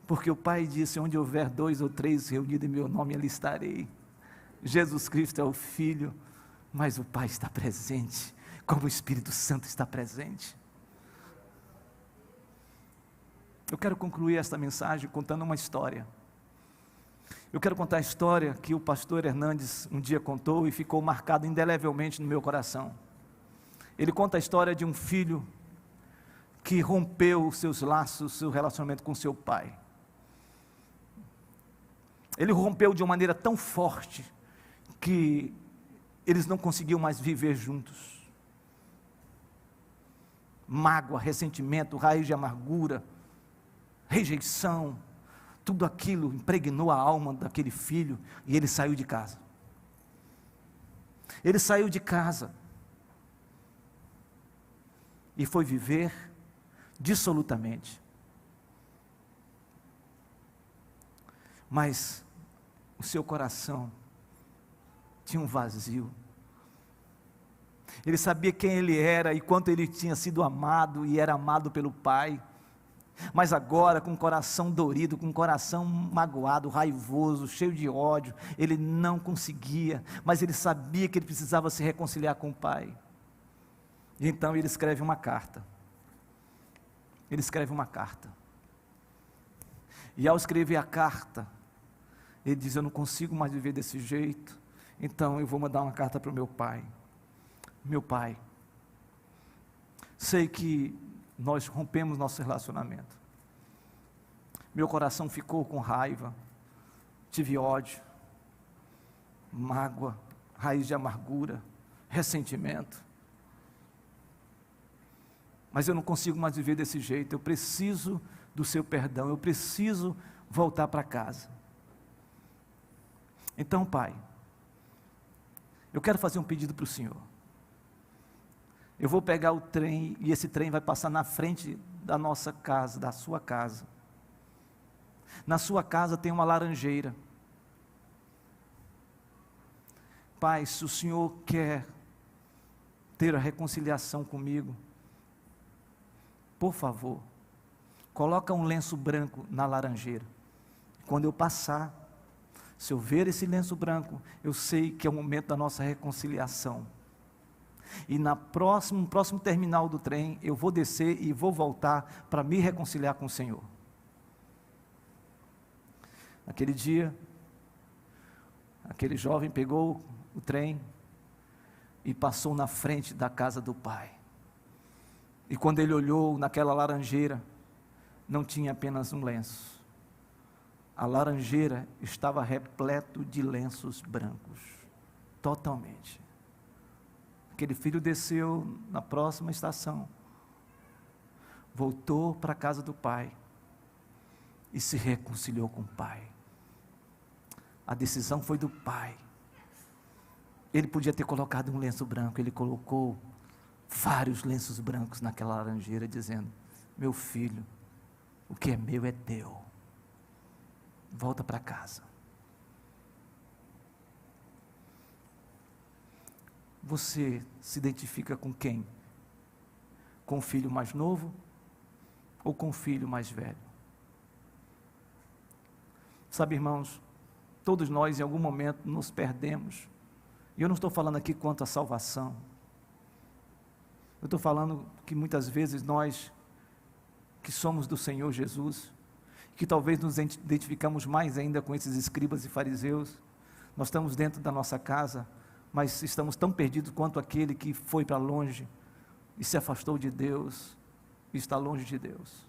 Porque o Pai disse: onde houver 2 ou 3 reunidos em meu nome, ali estarei. Jesus Cristo é o Filho, mas o Pai está presente, como o Espírito Santo está presente. Eu quero concluir esta mensagem contando uma história. Eu quero contar a história que o pastor Hernandes um dia contou e ficou marcado indelevelmente no meu coração. Ele conta a história de um filho que rompeu os seus laços, seu relacionamento com seu pai. Ele rompeu de uma maneira tão forte que eles não conseguiam mais viver juntos. Mágoa, ressentimento, raiz de amargura, rejeição, tudo aquilo impregnou a alma daquele filho e ele saiu de casa. Ele saiu de casa e foi viver dissolutamente. Mas o seu coração tinha um vazio. Ele sabia quem ele era e quanto ele tinha sido amado e era amado pelo Pai. Mas agora, com o coração dorido, com o coração magoado, raivoso, cheio de ódio, ele não conseguia, mas ele sabia que ele precisava se reconciliar com o Pai. E então ele escreve uma carta. Ele escreve uma carta. E ao escrever a carta, ele diz: eu não consigo mais viver desse jeito, então eu vou mandar uma carta para o meu pai. Meu pai, sei que nós rompemos nosso relacionamento. Meu coração ficou com raiva, tive ódio, mágoa, raiz de amargura, ressentimento. Mas eu não consigo mais viver desse jeito, eu preciso do seu perdão, eu preciso voltar para casa. Então, Pai, eu quero fazer um pedido para o Senhor. Eu vou pegar o trem e esse trem vai passar na frente da nossa casa, da sua casa. Na sua casa tem uma laranjeira. Pai, se o Senhor quer ter a reconciliação comigo, por favor, coloca um lenço branco na laranjeira. Quando eu passar, se eu ver esse lenço branco, eu sei que é o momento da nossa reconciliação. E no próximo terminal do trem, eu vou descer e vou voltar para me reconciliar com o Senhor. Naquele dia, aquele jovem pegou o trem e passou na frente da casa do pai. E quando ele olhou naquela laranjeira, não tinha apenas um lenço. A laranjeira estava repleto de lenços brancos, totalmente. Aquele filho desceu na próxima estação, voltou para a casa do pai e se reconciliou com o pai. A decisão foi do pai. Ele podia ter colocado um lenço branco, ele colocou vários lenços brancos naquela laranjeira, dizendo: meu filho, o que é meu é teu, volta para casa. Você se identifica com quem? Com o filho mais novo ou com o filho mais velho? Sabe, irmãos, todos nós em algum momento nos perdemos. E eu não estou falando aqui quanto à salvação. Eu estou falando que muitas vezes nós, que somos do Senhor Jesus, que talvez nos identificamos mais ainda com esses escribas e fariseus, nós estamos dentro da nossa casa, mas estamos tão perdidos quanto aquele que foi para longe e se afastou de Deus, e está longe de Deus.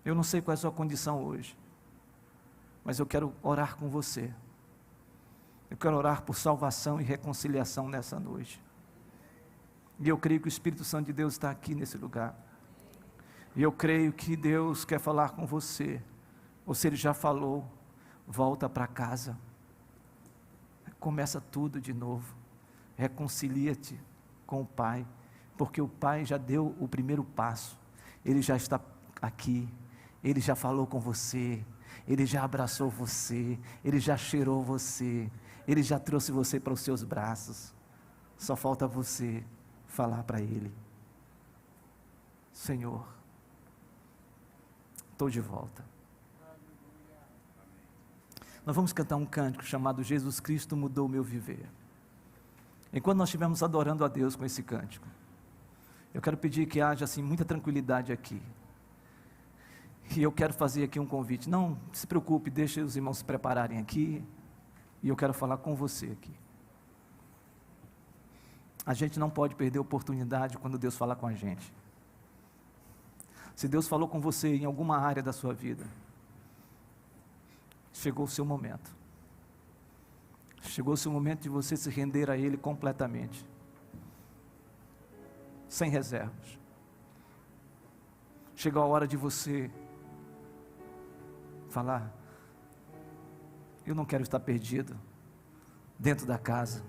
Eu não sei qual é a sua condição hoje, mas eu quero orar com você. Eu quero orar por salvação e reconciliação nessa noite. E eu creio que o Espírito Santo de Deus está aqui nesse lugar. E eu creio que Deus quer falar com você. Ou se Ele já falou, volta para casa. Começa tudo de novo. Reconcilia-te com o Pai, porque o Pai já deu o primeiro passo. Ele já está aqui. Ele já falou com você. Ele já abraçou você. Ele já cheirou você. Ele já trouxe você para os seus braços. Só falta você falar para Ele: Senhor, estou de volta. Nós vamos cantar um cântico chamado Jesus Cristo Mudou o Meu Viver. Enquanto nós estivermos adorando a Deus com esse cântico, eu quero pedir que haja assim muita tranquilidade aqui. E eu quero fazer aqui um convite. Não se preocupe, deixe os irmãos se prepararem aqui. E eu quero falar com você aqui. A gente não pode perder a oportunidade quando Deus fala com a gente. Se Deus falou com você em alguma área da sua vida, chegou o seu momento. Chegou o seu momento de você se render a Ele completamente, sem reservas. Chegou a hora de você falar: eu não quero estar perdido dentro da casa,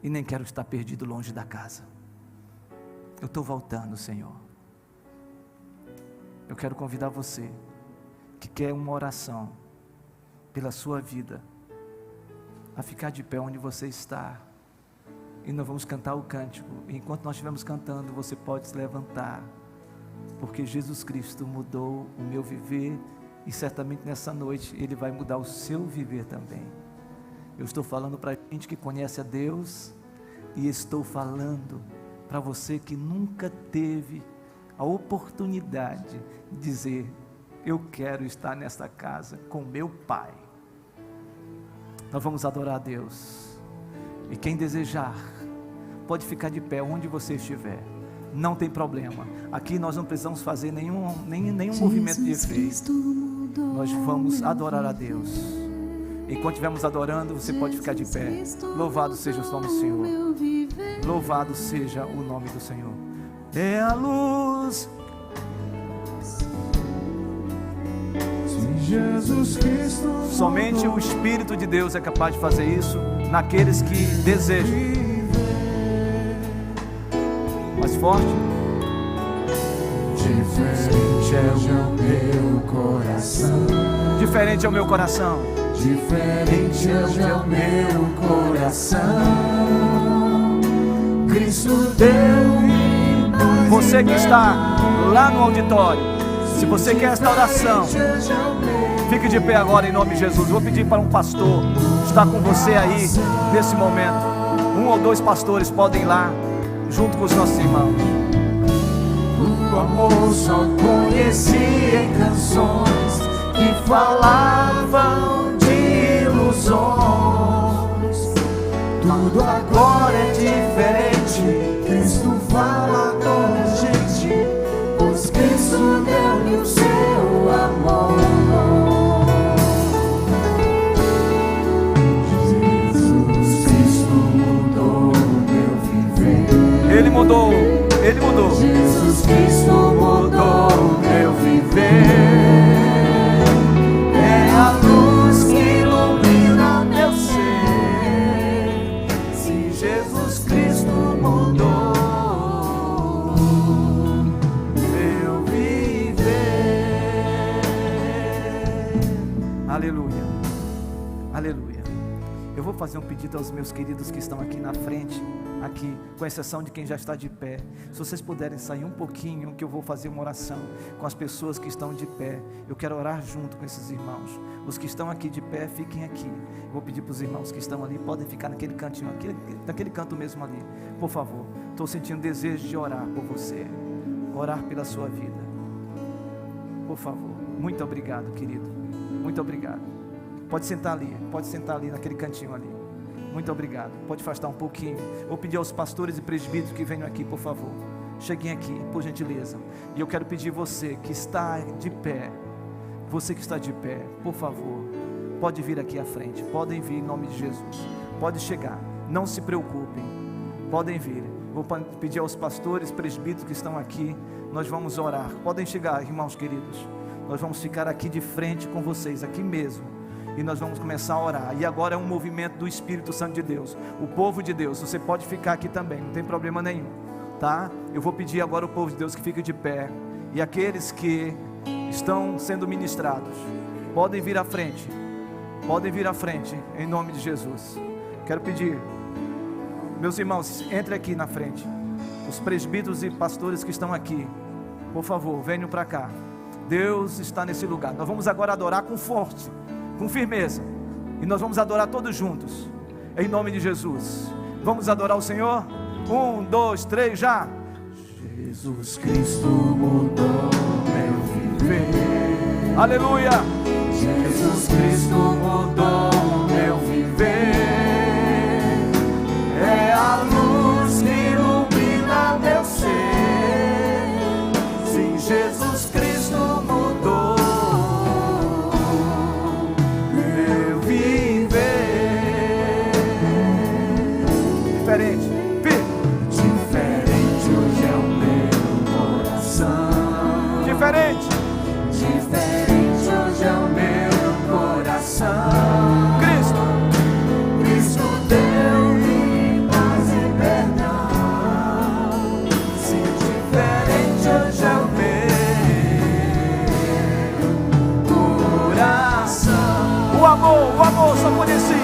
e nem quero estar perdido longe da casa. Eu estou voltando, Senhor. Eu quero convidar você que quer uma oração pela sua vida, a ficar de pé onde você está, e nós vamos cantar o cântico. E enquanto nós estivermos cantando, você pode se levantar, porque Jesus Cristo mudou o meu viver, e certamente nessa noite Ele vai mudar o seu viver também. Eu estou falando para gente que conhece a Deus, e estou falando para você que nunca teve a oportunidade de dizer: eu quero estar nessa casa com meu Pai. Nós vamos adorar a Deus, e quem desejar pode ficar de pé onde você estiver, não tem problema. Aqui nós não precisamos fazer nenhum movimento de efeito. Nós vamos adorar a Deus. Enquanto estivermos adorando, você pode ficar de pé. Louvado seja o nome do Senhor. Louvado seja o nome do Senhor. É a luz. Jesus Cristo. Somente o Espírito de Deus é capaz de fazer isso naqueles que desejam. Mais forte. Diferente é o meu coração. Diferente é o meu coração. Diferente é o meu coração. Cristo deu-me. Você que está lá no auditório, se você quer esta oração, fique de pé agora em nome de Jesus. Vou pedir para um pastor estar com você aí nesse momento. 1 ou 2 pastores podem ir lá junto com os nossos irmãos. O amor só conheci em canções que falavam de ilusões. Tudo agora é diferente. Cristo fala com a gente, pois Cristo deu-me o seu amor. Jesus Cristo mudou meu viver. Ele mudou, Ele mudou. Jesus Cristo mudou meu viver. É a luz que ilumina meu ser. Se Jesus Cristo mudou meu viver. Aleluia, aleluia. Eu vou fazer um pedido aos meus queridos que estão aqui na frente, aqui, com exceção de quem já está de pé. Se vocês puderem sair um pouquinho, que eu vou fazer uma oração com as pessoas que estão de pé. Eu quero orar junto com esses irmãos. Os que estão aqui de pé, fiquem aqui. Eu vou pedir para os irmãos que estão ali, podem ficar naquele cantinho, naquele canto mesmo ali, por favor. Estou sentindo desejo de orar por você, orar pela sua vida, por favor. Muito obrigado, querido, muito obrigado. Pode sentar ali naquele cantinho ali. Muito obrigado, pode afastar um pouquinho. Vou pedir aos pastores e presbíteros que venham aqui, por favor. cheguem aqui, por gentileza. E eu quero pedir você que está de pé, por favor, pode vir aqui à frente, podem vir em nome de Jesus, pode chegar, não se preocupem, podem vir. Vou pedir aos pastores, presbíteros que estão aqui, nós vamos orar, podem chegar, irmãos queridos, nós vamos ficar aqui de frente com vocês, aqui mesmo, e nós vamos começar a orar. E agora é um movimento do Espírito Santo de Deus, o povo de Deus, você pode ficar aqui também, não tem problema nenhum, tá? Eu vou pedir agora ao povo de Deus que fique de pé, e aqueles que estão sendo ministrados, podem vir à frente, em nome de Jesus. Quero pedir, meus irmãos, entre aqui na frente, os presbíteros e pastores que estão aqui, por favor, venham para cá. Deus está nesse lugar. Nós vamos agora adorar com força, com firmeza, e nós vamos adorar todos juntos, em nome de Jesus. Vamos adorar o Senhor? 1, 2, 3, já. Jesus Cristo mudou meu viver. Aleluia. Jesus Cristo mudou meu viver. É a luz que ilumina meu ser. Sim, Jesus Cristo mudou meu viver. Diferente. Diferente hoje é o meu coração. Diferente. Diferente hoje é o meu coração. Cristo deu-me paz e perdão. Sim, diferente hoje é o meu coração. O amor, só conheci.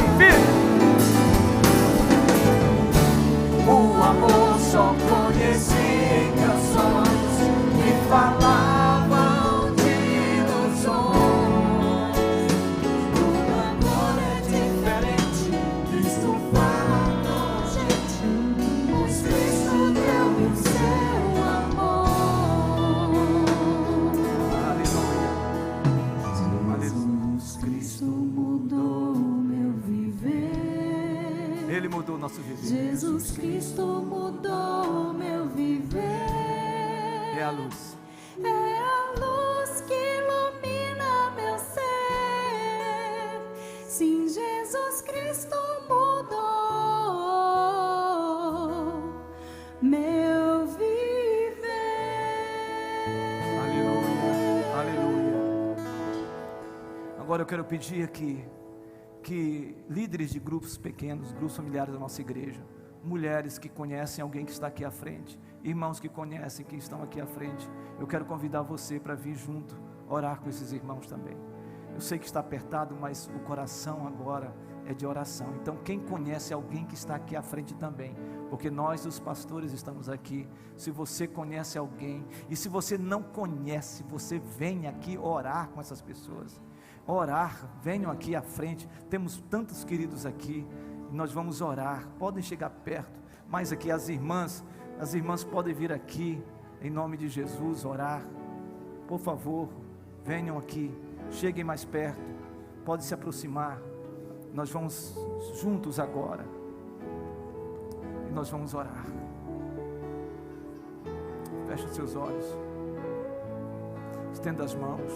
O amor só conheci em canções que falavam de ilusões. Tudo agora é diferente. Cristo fala com a gente, pois Cristo deu o seu amor. Jesus Cristo mudou meu viver. Ele mudou o nosso viver. Jesus Cristo mudou meu viver. É a luz. É a luz que ilumina meu ser. Sim, Jesus Cristo mudou meu viver. Aleluia. Agora eu quero pedir aqui que líderes de grupos pequenos, grupos familiares da nossa igreja, mulheres que conhecem alguém que está aqui à frente, irmãos que conhecem quem estão aqui à frente, eu quero convidar você para vir junto, orar com esses irmãos também. Eu sei que está apertado, mas o coração agora é de oração. Então quem conhece alguém que está aqui à frente também, porque nós os pastores estamos aqui. Se você conhece alguém, e se você não conhece, você vem aqui orar com essas pessoas, orar, venham aqui à frente, temos tantos queridos aqui, nós vamos orar, podem chegar perto, mas aqui as irmãs podem vir aqui, em nome de Jesus, orar, por favor, venham aqui, cheguem mais perto, podem se aproximar, nós vamos juntos agora, e nós vamos orar. Feche os seus olhos, estenda as mãos,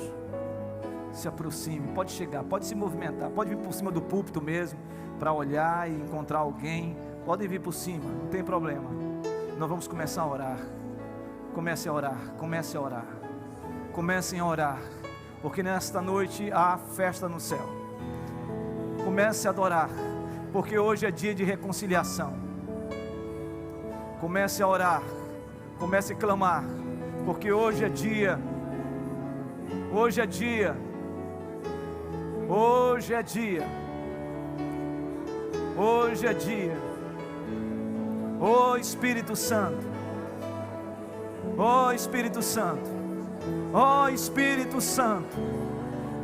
se aproxime, pode chegar, pode se movimentar, pode vir por cima do púlpito mesmo, para olhar e encontrar alguém, podem vir por cima, não tem problema. Nós vamos começar a orar. Comece a orar, comecem a orar, porque nesta noite há festa no céu. Comece a adorar, porque hoje é dia de reconciliação. Comece a orar, comece a clamar, porque hoje é dia, hoje é dia, hoje é dia, hoje é dia. Oh Espírito Santo, oh Espírito Santo, oh Espírito Santo,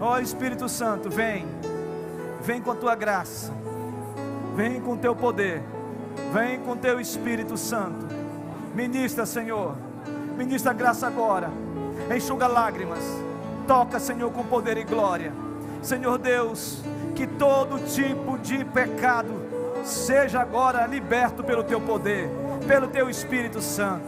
oh Espírito Santo, vem com a tua graça, vem com o teu poder, vem com o teu Espírito Santo, ministra, Senhor, ministra graça agora, enxuga lágrimas, toca, Senhor, com poder e glória, Senhor Deus, que todo tipo de pecado seja agora liberto pelo teu poder, pelo teu Espírito Santo.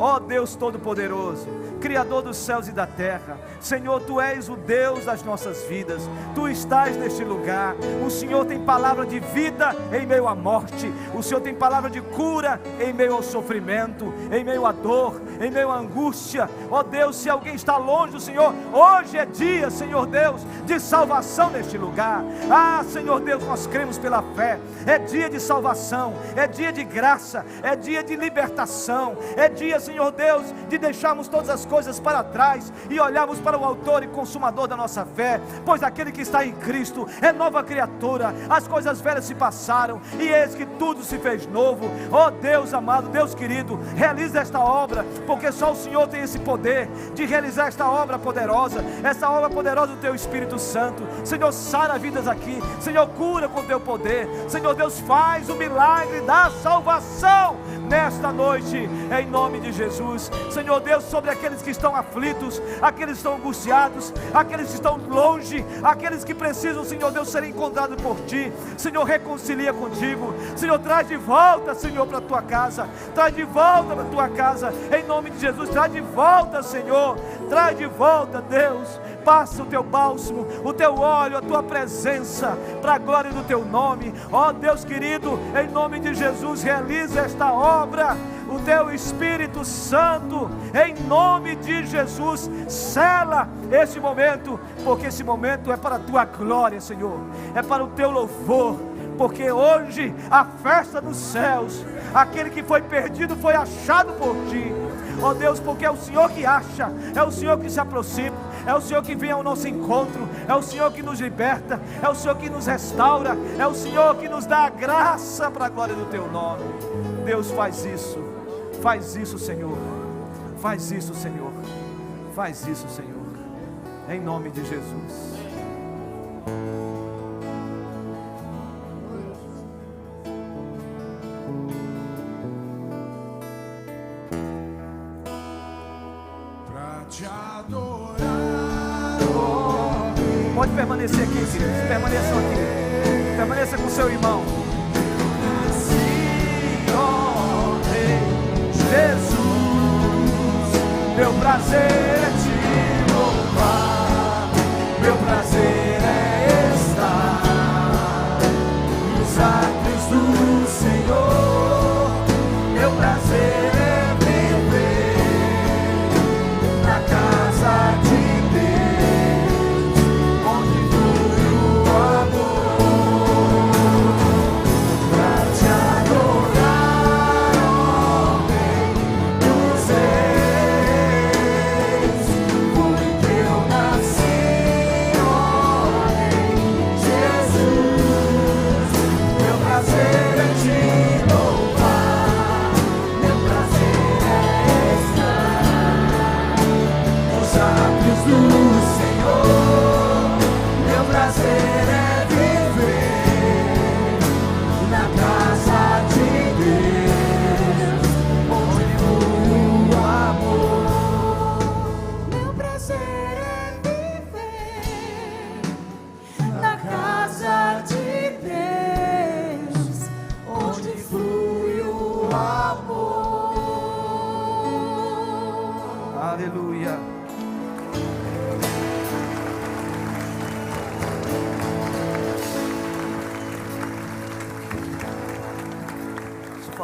Ó Deus Todo-Poderoso, Criador dos céus e da terra, Senhor, Tu és o Deus das nossas vidas, Tu estás neste lugar. O Senhor tem palavra de vida em meio à morte, o Senhor tem palavra de cura em meio ao sofrimento, em meio à dor, em meio à angústia. Ó Deus, se alguém está longe do Senhor, hoje é dia, Senhor Deus, de salvação neste lugar. Ah, Senhor Deus, nós cremos pela fé. É dia de salvação, é dia de graça, é dia de libertação, é dia, Senhor Deus, de deixarmos todas as coisas para trás e olharmos para o autor e consumador da nossa fé, pois aquele que está em Cristo é nova criatura. As coisas velhas se passaram e eis que tudo se fez novo. Ó Deus amado, Deus querido, realiza esta obra, porque só o Senhor tem esse poder de realizar esta obra poderosa, essa obra poderosa do Teu Espírito Santo. Senhor, sara vidas aqui, Senhor, cura com Teu poder. Senhor Deus, faz o milagre da salvação nesta noite, em nome de Jesus. Senhor Deus, sobre aqueles que estão aflitos, aqueles que estão angustiados, aqueles que estão longe, aqueles que precisam, Senhor Deus, ser encontrados por Ti. Senhor, reconcilia contigo. Senhor, traz de volta, Senhor, para a Tua casa, traz de volta para a Tua casa, em nome de Jesus. Traz de volta, Senhor, traz de volta, Deus. Passa o Teu bálsamo, o Teu óleo, a Tua presença, para a glória do Teu nome. Ó Deus querido, em nome de Jesus, realiza esta obra. O Teu Espírito Santo, em nome de Jesus, sela este momento, porque esse momento é para a Tua glória, Senhor, é para o Teu louvor, porque hoje a festa dos céus, aquele que foi perdido foi achado por Ti. Ó Deus, porque é o Senhor que acha, é o Senhor que se aproxima, é o Senhor que vem ao nosso encontro, é o Senhor que nos liberta, é o Senhor que nos restaura, é o Senhor que nos dá a graça para a glória do Teu nome. Deus, faz isso, Senhor, faz isso, Senhor, faz isso, Senhor, em nome de Jesus. Pode permanecer aqui, queridos. Permaneçam aqui. Permaneça com seu irmão. Jesus, meu prazer é Te louvar, meu prazer é estar nos atos do Senhor, meu prazer é viver na casa de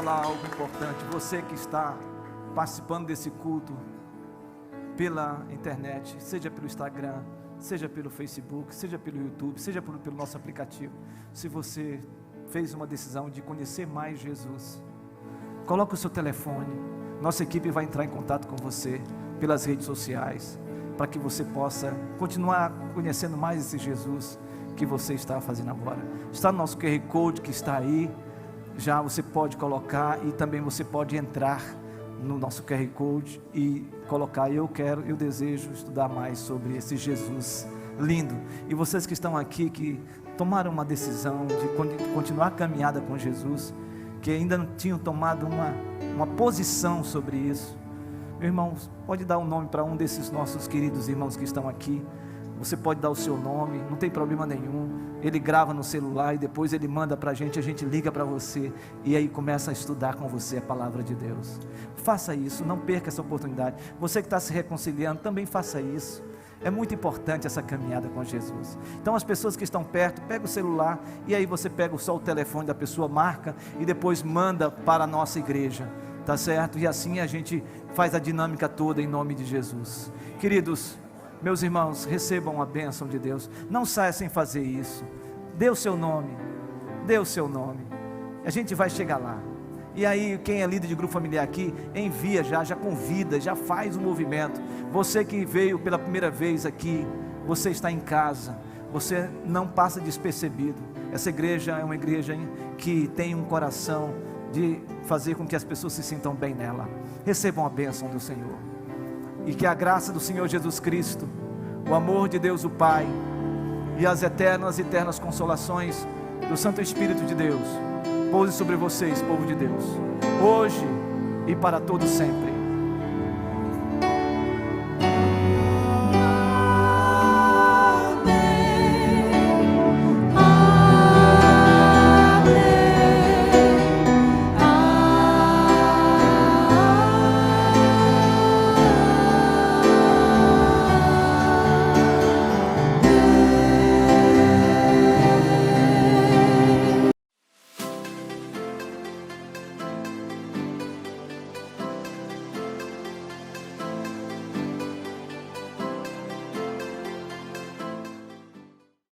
algo importante. Você que está participando desse culto pela internet, seja pelo Instagram, seja pelo Facebook, seja pelo YouTube, seja pelo nosso aplicativo, se você fez uma decisão de conhecer mais Jesus, coloque o seu telefone, nossa equipe vai entrar em contato com você pelas redes sociais, para que você possa continuar conhecendo mais esse Jesus que você está fazendo agora. Está no nosso QR Code que está aí, já você pode colocar, e também você pode entrar no nosso QR Code e colocar: eu desejo estudar mais sobre esse Jesus lindo. E vocês que estão aqui, que tomaram uma decisão de continuar a caminhada com Jesus, que ainda não tinham tomado uma posição sobre isso, meu irmão, pode dar um nome para um desses nossos queridos irmãos que estão aqui, Você pode dar o seu nome, não tem problema nenhum. Ele grava no celular e depois ele manda para a gente liga para você e aí começa a estudar com você a palavra de Deus. Faça isso, não perca essa oportunidade. Você que está se reconciliando, também faça isso. É muito importante essa caminhada com Jesus. Então as pessoas que estão perto, pega o celular e aí você pega só o telefone da pessoa, marca e depois manda para a nossa igreja, tá certo? E assim a gente faz a dinâmica toda em nome de Jesus. Queridos, meus irmãos, recebam a bênção de Deus. Não saia sem fazer isso. Dê o seu nome. Dê o seu nome. A gente vai chegar lá. E aí quem é líder de grupo familiar aqui, envia já convida, já faz o movimento. Você que veio pela primeira vez aqui, você está em casa, você não passa despercebido. Essa igreja é uma igreja que tem um coração de fazer com que as pessoas se sintam bem nela. Recebam a bênção do Senhor. E que a graça do Senhor Jesus Cristo, o amor de Deus o Pai e as eternas consolações do Santo Espírito de Deus pouse sobre vocês, povo de Deus, hoje e para todo sempre.